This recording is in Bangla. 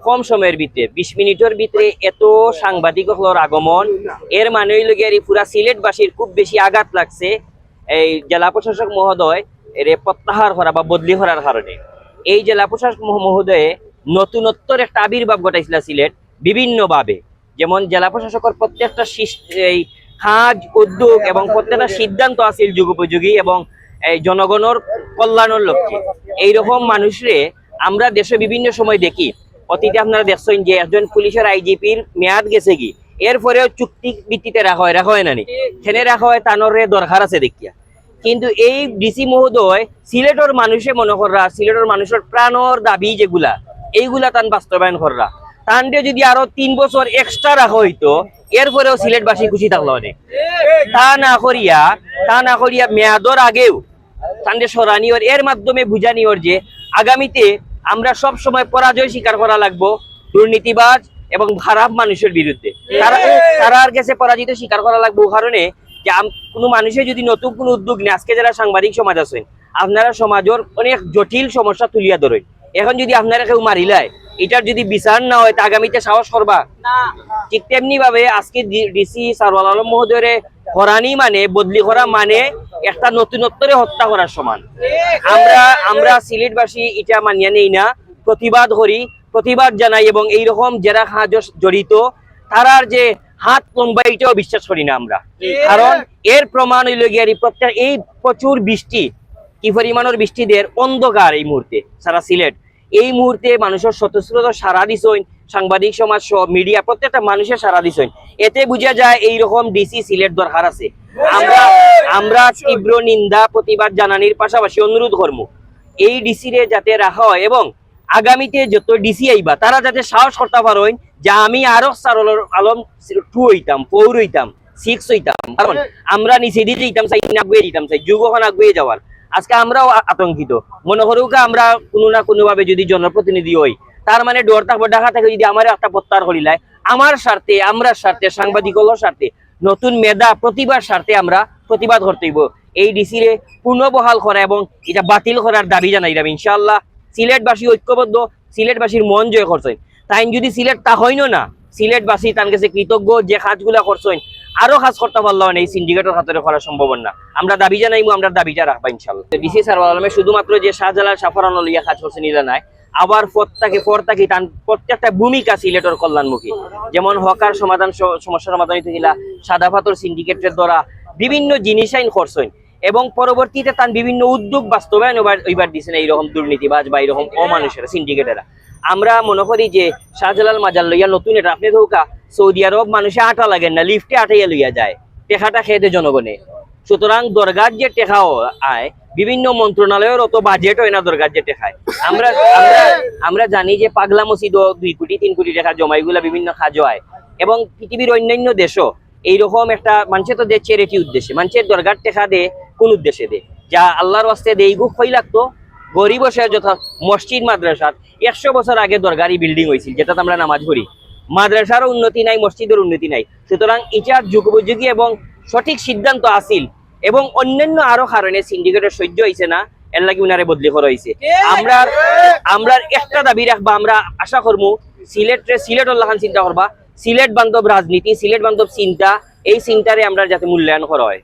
কম সময়ের ভিতরে 20 মিনিটের ভিতরে এত সাংবাদিক হলোর আগমন, এর মানে হইল গিয়ে এই পুরা সিলেটবাসীর খুব বেশি আঘাত লাগছে এই জেলা প্রশাসক মহোদয় এর প্রত্যাহার করা বা বদলি করার কারণে। এই জেলা প্রশাসক মহোদয়ে নতুনত্বর একটা আবির্ভাব ঘটাইছিল সিলেট বিভিন্নভাবে, যেমন জেলা প্রশাসকের প্রত্যেকটা এই কাজ উদ্যোগ এবং প্রত্যেকটা সিদ্ধান্ত আছিল যুগোপযোগী এবং জনগণের কল্যাণের লক্ষ্যে। এইরকম মানুষরে আমরা দেশে বিভিন্ন সময় দেখি। অতীতে আপনারা দেখছেন যে একজন পুলিশের আইজিপির মেয়াদ গেছে কি, এরপরেও চুক্তি ভিত্তিতে রাখা হয় না, সেনে রাখা হয় তানরে দরকার আছে দেখিয়া। কিন্তু এই ডিসি মহোদয় সিলেটের মানুষে মনে করা, সিলেটের মানুষের প্রাণর দাবি যেগুলা এইগুলা তান বাস্তবায়ন করা, তানরে যদি আরো 3 বছর এক্সট্রা রাখা হইতো এরপরেও সিলেটবাসী খুশি থাকলো অনেক। তা না করিয়া মেয়াদর আগেও তানরে সরানিওর, এর মাধ্যমে বুঝানিওর যে আগামীতে আমরা সব সময় পরাজয় স্বীকার করা লাগবো দুর্নীতিবাজ এবং খারাপ মানুষের বিরুদ্ধে। তারার কাছে পরাজিত স্বীকার করা লাগবো কারণে যে কোনো মানুষের যদি নতুন কোনো উদ্যোগ নেই, আজকে যারা সাংবাদিক সমাজ আছেন আপনারা সমাজের অনেক জটিল সমস্যা তুলিয়া ধরেন, এখন যদি আপনারা কেউ মারিলায় এটার যদি বিচার না হয় তা আগামীতে সাহস করবা না। ঠিক তেমনি ভাবে আজকে ডিসি সারওয়াল আলম মহোদয়ের হরানি মানে বদলি করা মানে একটা নতুনত্বরে হত্যা করার সমান। আমরা সিলেটবাসী এটা মানিয়া নেই না, প্রতিবাদ করি, প্রতিবাদ জানাই এবং এইরকম যারা কাজ জড়িত তারার যে হাত লম্বা এটাও বিশ্বাস করি না আমরা। কারণ এর প্রমাণ হইল গিয়ে প্রত্যেক এই প্রচুর বৃষ্টি, কি পরিমাণের বৃষ্টি দের অন্ধকার এই মুহূর্তে সারা সিলেট, এই মুহূর্তে মানুষের স্বতঃস্ফূর্ত সারা দিছইন, সাংবাদিক সমাজ সহ মিডিয়া প্রত্যেকটা মানুষের সারা দিছইন। এতে বোঝা যায় এইরকম ডিসি সিলেট দরকার আছে। আমরা তীব্র নিন্দা প্রতিবাদ জানানির পাশাপাশি অনুরোধ করবো এই ডিসি রে যাতে রাখা হয় এবং আগামীতে যত ডিসি আইবা তারা যাতে সাহস করতে পারেন যে আমি আরো সারওয়াল আলম 2 হইতাম, 4 হইতাম, 6 হইতাম। কারণ আমরা নিচে দিয়ে যেতাম চাই, আগুয়ে যেতাম চাই, যুগখন আগুয়ে যাওয়ার। আজকে আমরাও আতঙ্কিত, মনে করুক আমরা কোনো না কোনো ভাবে যদি জনপ্রতিনিধি হই তার মানে ডর থাকবো ঢাকা থেকে যদি আমার একটা প্রত্যাহার করিলায় আমার স্বার্থে, আমরা স্বার্থে, সাংবাদিকতার স্বার্থে, নতুন মেধা প্রতিভার স্বার্থে আমরা প্রতিবাদ করতে হইব। এই ডিসি রে পুনঃবহাল করা এবং এটা বাতিল করার দাবি জানাইলাম। ইনশাআল্লাহ সিলেটবাসী ঐক্যবদ্ধ, সিলেটবাসীর মন জয় করছেন। তাই যদি সিলেট তা হইনো না, সিলেটবাসী তার কাছে কৃতজ্ঞ যে কাজগুলা করছেন আরো কাজ করতে পারলাম না, এই সিন্ডিকেটের হাতে করা সম্ভব না। আমরা দাবি জানাইবো, আমরা দাবিটা রাখবো ইনশাআল্লাহ। ডিসি সারওয়াল আলমে শুধুমাত্র যে শাহজালাল সাফরানো লইয়া কাজ করছেন এটা নাই, আবার পরতাকে তার প্রত্যেকটা ভূমিকা সিলেটের কল্যাণমুখী। যেমন হকার সমাধান, সমস্যার সমাধান হইতেছিলা, সাদা পাথর সিন্ডিকেটের দ্বারা বিভিন্ন জিনিস আইন করছেন এবং পরবর্তীতে তার বিভিন্ন উদ্যোগ বাস্তবায়ন ওইবার দিচ্ছেন এইরকম দুর্নীতিবাজ বা এইরকম অমানুষেরা, সিন্ডিকেটেরা। আমরা মনে করি যে শাহজালাল মাজার লইয়া নতুন এটা আপনি ধোকা সৌদি আরব মানুষে আটা লাগেন না, লিফটে আটাইয়া লইয়া যায়, টেকাটা খেয়ে দেয় জনগণে। সুতরাং দরগার যে টেকাও আয় বিভিন্ন মন্ত্রণালয়ের অত বাজেট হয় না দরগার যে টেকায়। আমরা জানি যে পাগলা মসজিদ 2 কোটি 3 কোটি টাকা জমাইগুলা বিভিন্ন কাজও হয় এবং পৃথিবীর অন্যান্য দেশও এইরকম একটা মানুষের তো দেয় চ্যারিটি উদ্দেশ্যে, মানুষের দরগার টেকা দে কোন উদ্দেশ্যে দে, যা আল্লাহর ওয়াস্তে দেই গো কই লাগতো গরিব বসে যথা মসজিদ মাদ্রাসার 100 বছর আগে দরগারি বিল্ডিং হয়েছিল যেটাতে আমরা নামাজ পড়ি, মাদ্রাসারও উন্নতি নাই, মসজিদের উন্নতি নাই। সুতরাং এটার যুগোপযোগী এবং সঠিক সিদ্ধান্ত আসিল এবং অন্যান্য আরো কারণে সিন্ডিকেটের সহ্য হয়েছে না, এর লাগি উনারে বদলি করা হয়েছে। আমরা একটা দাবি রাখবা, আমরা আশা করবো সিলেট আল্লাহান চিন্তা করবা, সিলেট বান্ধব রাজনীতি, সিলেট বান্ধব চিন্তা, এই চিন্তারে আমরা যাতে মূল্যায়ন করা হয়।